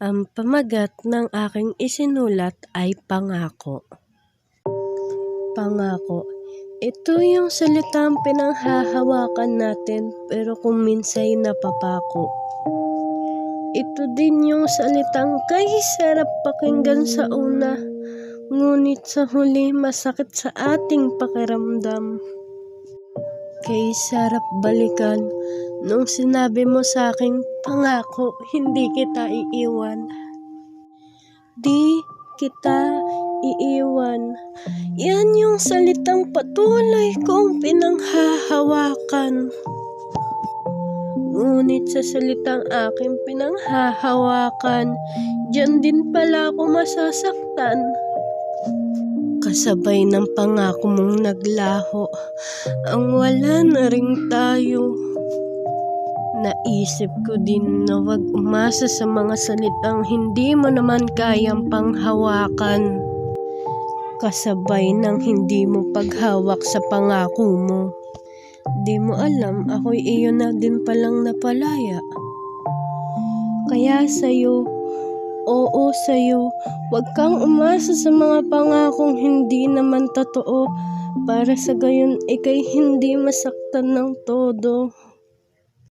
Ang pamagat ng aking isinulat ay pangako. Pangako. Ito yung salitang pinanghahawakan natin pero kung minsa'y napapako. Ito din yung salitang kahit sarap pakinggan sa una, ngunit sa huli masakit sa ating pakiramdam. Kay sarap balikan nung sinabi mo sa aking pangako, hindi kita iiwan. Di kita iiwan. Yan yung salitang patuloy kong pinanghahawakan. Ngunit sa salitang aking pinanghahawakan, diyan din pala ako masasaktan. Kasabay ng pangako mong naglaho, ang wala na ring tayo. Naisip ko din na wag umasa sa mga salitang hindi mo naman kayang panghawakan. Kasabay ng hindi mo paghawak sa pangako mo. Di mo alam ako'y iyo na din palang napalaya. Kaya sa'yo, oo sa'yo, wag kang umasa sa mga pangakong hindi naman totoo para sa gayon ika'y hindi masaktan ng todo.